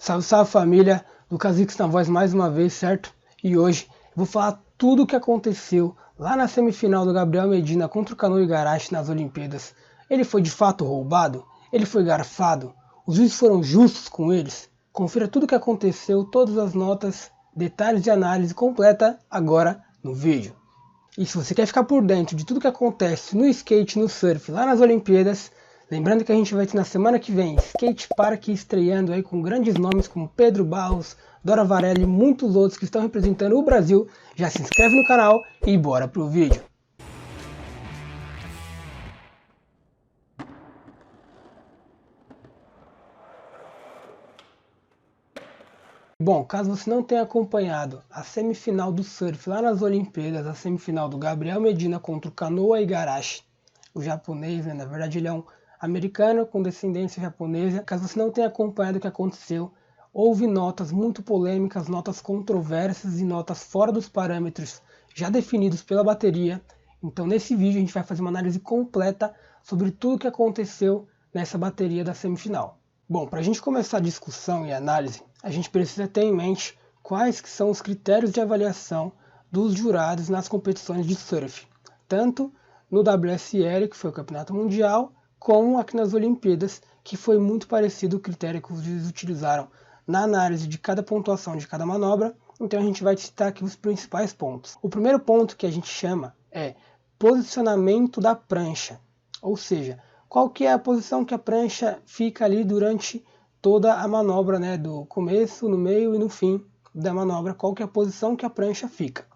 Salve, salve família, Lucas X na voz mais uma vez, certo? E hoje eu vou falar tudo o que aconteceu lá na semifinal do Gabriel Medina contra o Canoa Igarashi nas Olimpíadas. Ele foi de fato roubado? Ele foi garfado? Os juízes foram justos com eles? Confira tudo o que aconteceu, todas as notas, detalhes de análise completa agora no vídeo. E se você quer ficar por dentro de tudo que acontece no skate, no surf, lá nas Olimpíadas, lembrando que a gente vai ter na semana que vem Skate Park estreando aí com grandes nomes como Pedro Barros, Dora Varela e muitos outros que estão representando o Brasil, já se inscreve no canal e bora pro vídeo. Bom, caso você não tenha acompanhado a semifinal do surf lá nas Olimpíadas, a semifinal do Gabriel Medina contra o Canoa Igarashi, o japonês, né? Na verdade ele é um americano com descendência japonesa. Caso você não tenha acompanhado o que aconteceu, houve notas muito polêmicas, notas controversas e notas fora dos parâmetros já definidos pela bateria. Então nesse vídeo a gente vai fazer uma análise completa sobre tudo o que aconteceu nessa bateria da semifinal. Bom, para a gente começar a discussão e análise, a gente precisa ter em mente quais que são os critérios de avaliação dos jurados nas competições de surf, tanto no WSL, que foi o Campeonato Mundial, como aqui nas Olimpíadas, que foi muito parecido o critério que os juízes utilizaram na análise de cada pontuação de cada manobra. Então a gente vai citar aqui os principais pontos. O primeiro ponto que a gente chama é posicionamento da prancha, ou seja, qual que é a posição que a prancha fica ali durante toda a manobra, né, do começo, no meio e no fim da manobra, qual que é a posição que a prancha fica.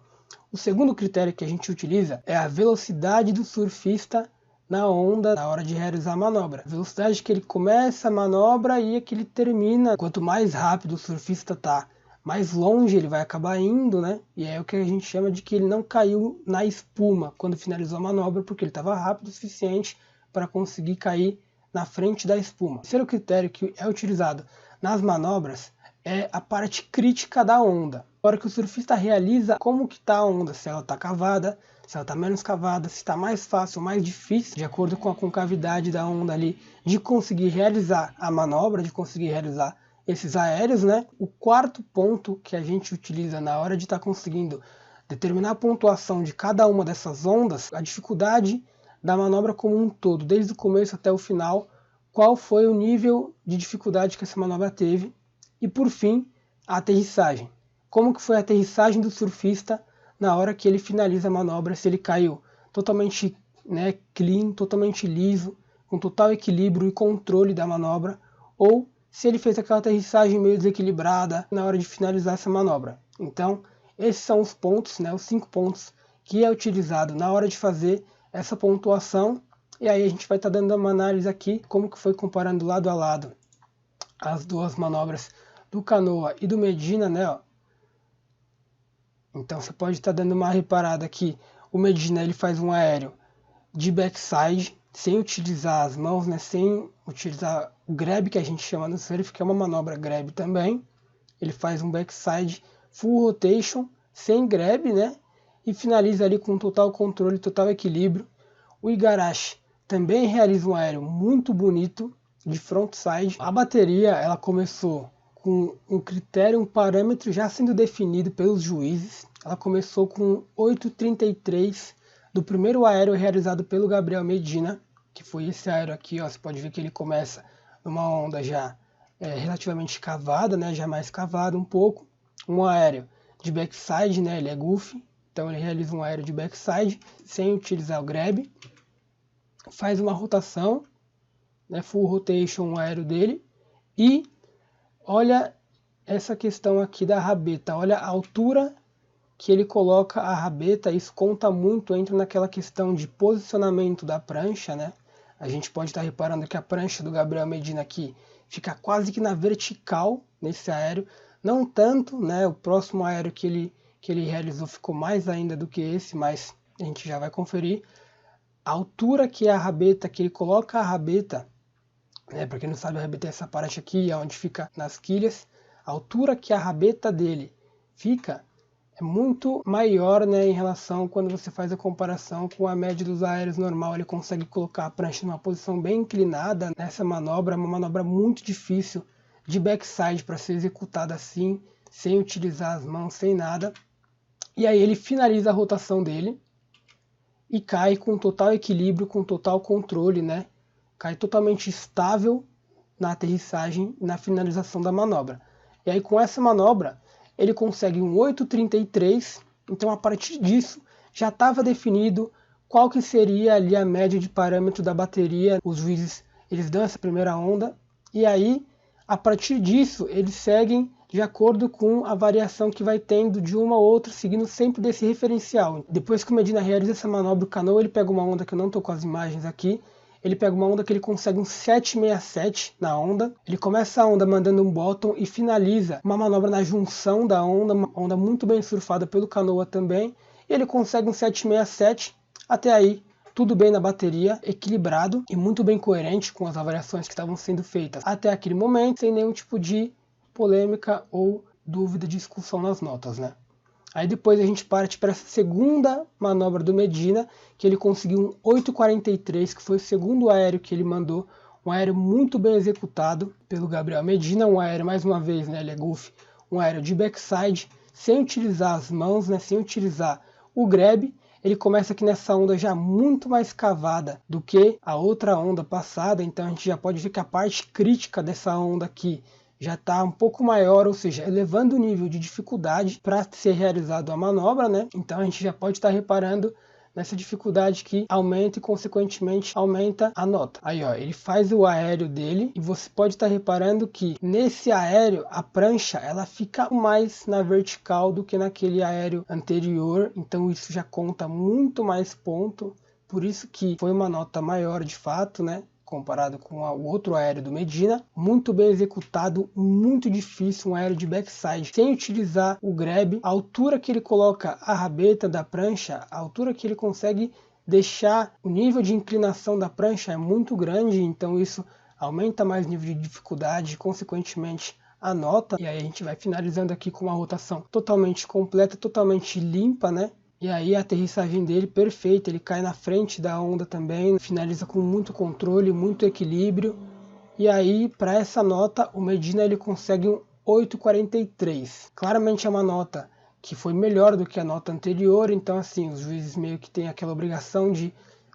O segundo critério que a gente utiliza é a velocidade do surfista na onda na hora de realizar a manobra. A velocidade que ele começa a manobra e a que ele termina. Quanto mais rápido o surfista está, mais longe ele vai acabar indo, né? E é o que a gente chama de que ele não caiu na espuma quando finalizou a manobra, porque ele estava rápido o suficiente para conseguir cair na frente da espuma. O terceiro critério que é utilizado nas manobras é a parte crítica da onda. A hora que o surfista realiza como que está a onda, se ela está cavada, se ela está menos cavada, se está mais fácil ou mais difícil, de acordo com a concavidade da onda ali, de conseguir realizar a manobra, de conseguir realizar esses aéreos, né? O quarto ponto que a gente utiliza na hora de estar conseguindo determinar a pontuação de cada uma dessas ondas, a dificuldade da manobra como um todo, desde o começo até o final, qual foi o nível de dificuldade que essa manobra teve. E por fim, a aterrissagem. Como que foi a aterrissagem do surfista na hora que ele finaliza a manobra, se ele caiu totalmente, né, clean, totalmente liso, com total equilíbrio e controle da manobra, ou se ele fez aquela aterrissagem meio desequilibrada na hora de finalizar essa manobra. Então, esses são os pontos, né, os 5 pontos que é utilizado na hora de fazer essa pontuação. E aí a gente vai estar dando uma análise aqui, como que foi comparando lado a lado as duas manobras do Canoa e do Medina, né? Ó. Então você pode estar dando uma reparada aqui. O Medina ele faz um aéreo de backside, sem utilizar as mãos, né? Sem utilizar o grab que a gente chama no surf, que é uma manobra grab também. Ele faz um backside full rotation, sem grab, né? E finaliza ali com total controle, total equilíbrio. O Igarashi também realiza um aéreo muito bonito de frontside. A bateria ela começou com um critério, um parâmetro já sendo definido pelos juízes. Ela começou com 8,33 do primeiro aéreo realizado pelo Gabriel Medina, que foi esse aéreo aqui. Ó, você pode ver que ele começa numa onda já relativamente cavada, né, já mais cavada um pouco. Um aéreo de backside, né, ele é goofy, então ele realiza um aéreo de backside sem utilizar o grab. Faz uma rotação, né, full rotation o aéreo dele, e olha essa questão aqui da rabeta, olha a altura que ele coloca a rabeta. Isso conta muito, entra naquela questão de posicionamento da prancha, né? A gente pode estar reparando que a prancha do Gabriel Medina aqui fica quase que na vertical nesse aéreo, não tanto, né? O próximo aéreo que ele realizou ficou mais ainda do que esse, mas a gente já vai conferir. A altura que é a rabeta, que ele coloca a rabeta, né, para quem não sabe, a rabeta é essa parte aqui, onde fica nas quilhas. A altura que a rabeta dele fica é muito maior, né, em relação quando você faz a comparação com a média dos aéreos normal. Ele consegue colocar a prancha numa posição bem inclinada nessa manobra, uma manobra muito difícil de backside para ser executada assim, sem utilizar as mãos, sem nada. E aí ele finaliza a rotação dele e cai com total equilíbrio, com total controle, né? Cai totalmente estável na aterrissagem e na finalização da manobra. E aí com essa manobra ele consegue um 8,33, então a partir disso já estava definido qual que seria ali a média de parâmetro da bateria. Os juízes eles dão essa primeira onda e aí a partir disso eles seguem de acordo com a variação que vai tendo de uma ou outra, seguindo sempre desse referencial. Depois que o Medina realiza essa manobra, o Canoa ele pega uma onda que eu não estou com as imagens aqui, ele pega uma onda que ele consegue um 7,67 na onda, ele começa a onda mandando um bottom e finaliza uma manobra na junção da onda, uma onda muito bem surfada pelo Canoa também, e ele consegue um 7,67, até aí tudo bem na bateria, equilibrado e muito bem coerente com as avaliações que estavam sendo feitas até aquele momento, sem nenhum tipo de polêmica ou dúvida de discussão nas notas, né? Aí depois a gente parte para essa segunda manobra do Medina, que ele conseguiu um 8,43, que foi o segundo aéreo que ele mandou, um aéreo muito bem executado pelo Gabriel Medina, um aéreo, mais uma vez, né, ele é golfe, um aéreo de backside, sem utilizar as mãos, né, sem utilizar o grab. Ele começa aqui nessa onda já muito mais cavada do que a outra onda passada, então a gente já pode ver que a parte crítica dessa onda aqui já está um pouco maior, ou seja, elevando o nível de dificuldade para ser realizado a manobra, né? Então a gente já pode estar reparando nessa dificuldade que aumenta e consequentemente aumenta a nota. Aí ó, ele faz o aéreo dele e você pode estar reparando que nesse aéreo a prancha ela fica mais na vertical do que naquele aéreo anterior, então isso já conta muito mais ponto, por isso que foi uma nota maior de fato, né? Comparado com o outro aéreo do Medina, muito bem executado, muito difícil, um aéreo de backside, sem utilizar o grab, a altura que ele coloca a rabeta da prancha, a altura que ele consegue deixar o nível de inclinação da prancha é muito grande, então isso aumenta mais o nível de dificuldade, consequentemente a nota, e aí a gente vai finalizando aqui com uma rotação totalmente completa, totalmente limpa, né? E aí a aterrissagem dele perfeita, ele cai na frente da onda também, finaliza com muito controle, muito equilíbrio. E aí para essa nota o Medina ele consegue um 8,43. Claramente é uma nota que foi melhor do que a nota anterior, então assim, os juízes meio que têm aquela obrigação de,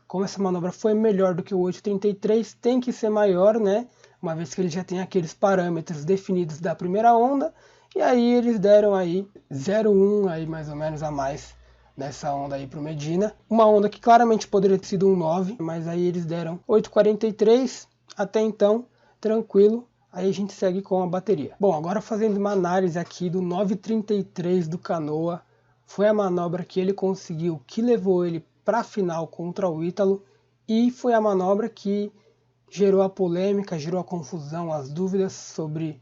como essa manobra foi melhor do que o 8,33, tem que ser maior, né? Uma vez que ele já tem aqueles parâmetros definidos da primeira onda, e aí eles deram aí 0,1 aí mais ou menos a mais nessa onda aí pro Medina. Uma onda que claramente poderia ter sido um 9, mas aí eles deram 8,43, até então, tranquilo. Aí a gente segue com a bateria. Bom, agora fazendo uma análise aqui do 9,33 do Canoa, foi a manobra que ele conseguiu, que levou ele para a final contra o Ítalo, e foi a manobra que gerou a polêmica, gerou a confusão, as dúvidas sobre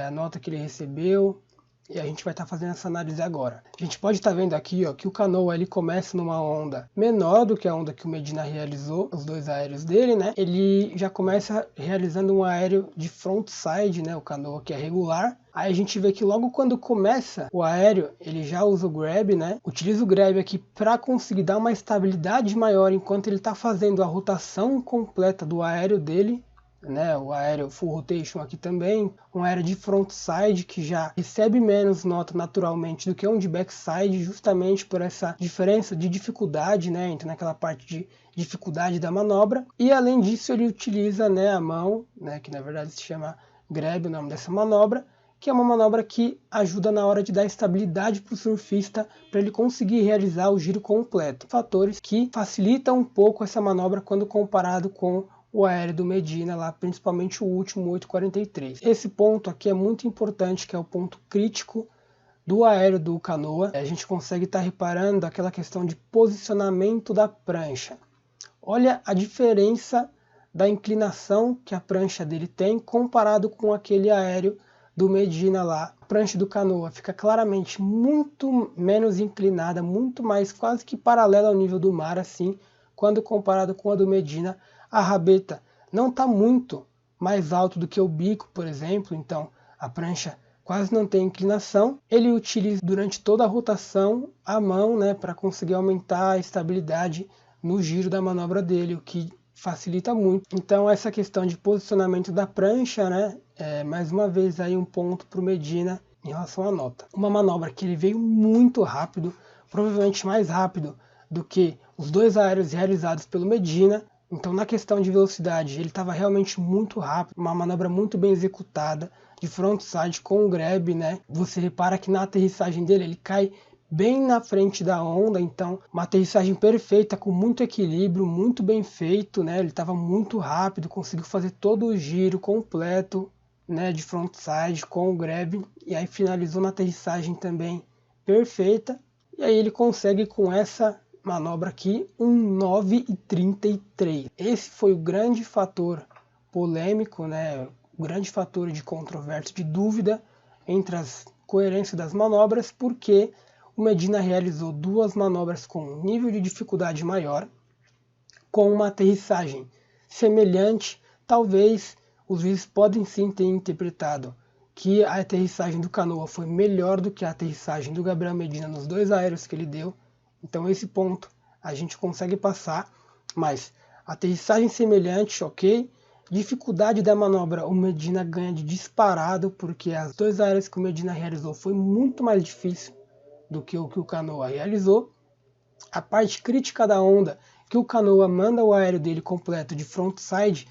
a nota que ele recebeu. E a gente vai estar fazendo essa análise agora. A gente pode estar vendo aqui ó, que o Canoa ele começa numa onda menor do que a onda que o Medina realizou, os dois aéreos dele, né? Ele já começa realizando um aéreo de frontside, né? O Canoa que é regular. Aí a gente vê que logo quando começa o aéreo, ele já usa o grab, né? Utiliza o grab aqui para conseguir dar uma estabilidade maior enquanto ele está fazendo a rotação completa do aéreo dele. Né, o aéreo full rotation aqui também, um aéreo de frontside que já recebe menos nota naturalmente do que um de backside, justamente por essa diferença de dificuldade, né, entre naquela parte de dificuldade da manobra. E além disso ele utiliza, né, a mão, né, que na verdade se chama grab, o nome dessa manobra, que é uma manobra que ajuda na hora de dar estabilidade para o surfista, para ele conseguir realizar o giro completo. Fatores que facilitam um pouco essa manobra quando comparado com o aéreo do Medina, lá, principalmente o último 8,43. Esse ponto aqui é muito importante, que é o ponto crítico do aéreo do Canoa. A gente consegue estar reparando aquela questão de posicionamento da prancha. Olha a diferença da inclinação que a prancha dele tem comparado com aquele aéreo do Medina lá. A prancha do Canoa fica claramente muito menos inclinada, muito mais quase que paralela ao nível do mar, assim, quando comparado com a do Medina. A rabeta não está muito mais alto do que o bico, por exemplo, então a prancha quase não tem inclinação. Ele utiliza durante toda a rotação a mão, né, para conseguir aumentar a estabilidade no giro da manobra dele, o que facilita muito. Então essa questão de posicionamento da prancha, né, mais uma vez aí um ponto para o Medina em relação à nota. Uma manobra que ele veio muito rápido, provavelmente mais rápido do que os dois aéreos realizados pelo Medina. Então na questão de velocidade ele estava realmente muito rápido, uma manobra muito bem executada, de frontside com o grab, né? Você repara que na aterrissagem dele ele cai bem na frente da onda, então uma aterrissagem perfeita, com muito equilíbrio, muito bem feito, né? Ele estava muito rápido, conseguiu fazer todo o giro completo, né, de frontside com o grab, e aí finalizou na aterrissagem também perfeita, e aí ele consegue com essa manobra aqui um 9,33. Esse foi o grande fator polêmico, né, o grande fator de controvérsia, de dúvida entre as coerências das manobras, porque o Medina realizou duas manobras com um nível de dificuldade maior, com uma aterrissagem semelhante. Talvez os juízes podem sim ter interpretado que a aterrissagem do Canoa foi melhor do que a aterrissagem do Gabriel Medina nos dois aéreos que ele deu. Então esse ponto a gente consegue passar, mas aterrissagem semelhante, ok. Dificuldade da manobra, o Medina ganha de disparado, porque as dois aéreos que o Medina realizou foi muito mais difícil do que o Canoa realizou. A parte crítica da onda, que o Canoa manda o aéreo dele completo de frontside,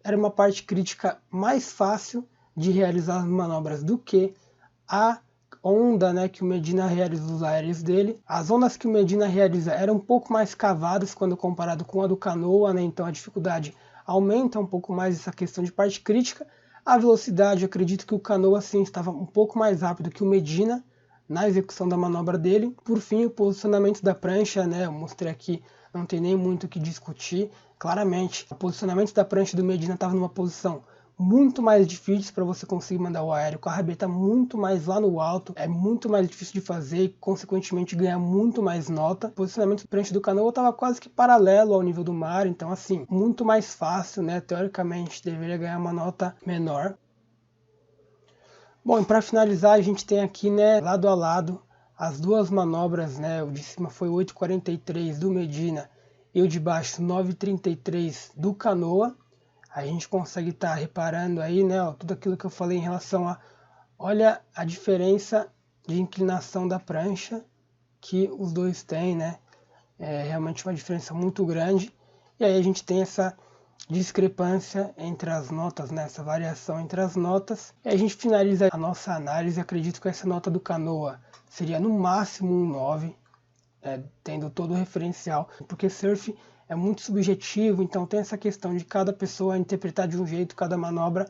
era uma parte crítica mais fácil de realizar as manobras do que a onda, né, que o Medina realiza os aéreos dele. As ondas que o Medina realiza eram um pouco mais cavadas quando comparado com a do Canoa, né, então a dificuldade aumenta um pouco mais essa questão de parte crítica. A velocidade, eu acredito que o Canoa sim estava um pouco mais rápido que o Medina na execução da manobra dele. Por fim, o posicionamento da prancha, né, eu mostrei aqui, não tem nem muito o que discutir. Claramente, o posicionamento da prancha do Medina estava numa posição muito mais difícil para você conseguir mandar o aéreo, com a rabeta muito mais lá no alto, é muito mais difícil de fazer e consequentemente ganhar muito mais nota. O posicionamento da prancha do Canoa estava quase que paralelo ao nível do mar, então assim, muito mais fácil, né? Teoricamente deveria ganhar uma nota menor. Bom, e para finalizar a gente tem aqui, né, lado a lado, as duas manobras, né? O de cima foi 8,43 do Medina e o de baixo 9,33 do Canoa. A gente consegue estar reparando aí, né, ó, tudo aquilo que eu falei em relação a... Olha a diferença de inclinação da prancha que os dois têm, né? É realmente uma diferença muito grande. E aí a gente tem essa discrepância entre as notas, né, essa variação entre as notas. E a gente finaliza a nossa análise. Acredito que essa nota do Canoa seria no máximo um 9, tendo todo o referencial, porque surf é muito subjetivo, então tem essa questão de cada pessoa interpretar de um jeito cada manobra,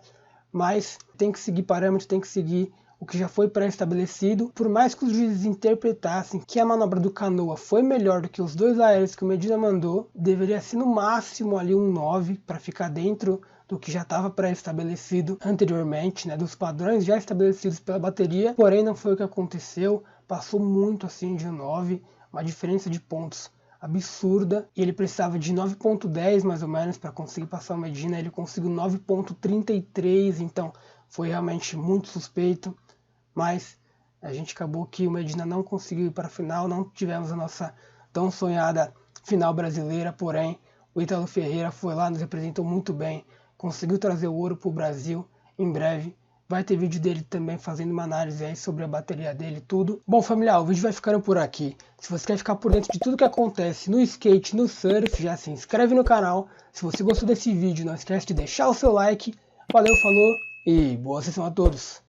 mas tem que seguir parâmetros, tem que seguir o que já foi pré-estabelecido. Por mais que os juízes interpretassem que a manobra do Canoa foi melhor do que os dois aéreos que o Medina mandou, deveria ser no máximo ali um 9 para ficar dentro do que já estava pré-estabelecido anteriormente, né, dos padrões já estabelecidos pela bateria, porém não foi o que aconteceu, passou muito assim de um 9, uma diferença de pontos absurda, e ele precisava de 9,10 mais ou menos para conseguir passar o Medina. Ele conseguiu 9,33, então foi realmente muito suspeito, mas a gente acabou que o Medina não conseguiu ir para a final, não tivemos a nossa tão sonhada final brasileira, porém o Ítalo Ferreira foi lá, nos representou muito bem, conseguiu trazer o ouro para o Brasil. Em breve vai ter vídeo dele também fazendo uma análise aí sobre a bateria dele e tudo. Bom, família, o vídeo vai ficando por aqui. Se você quer ficar por dentro de tudo que acontece no skate, no surf, já se inscreve no canal. Se você gostou desse vídeo, não esquece de deixar o seu like. Valeu, falou e boa sessão a todos.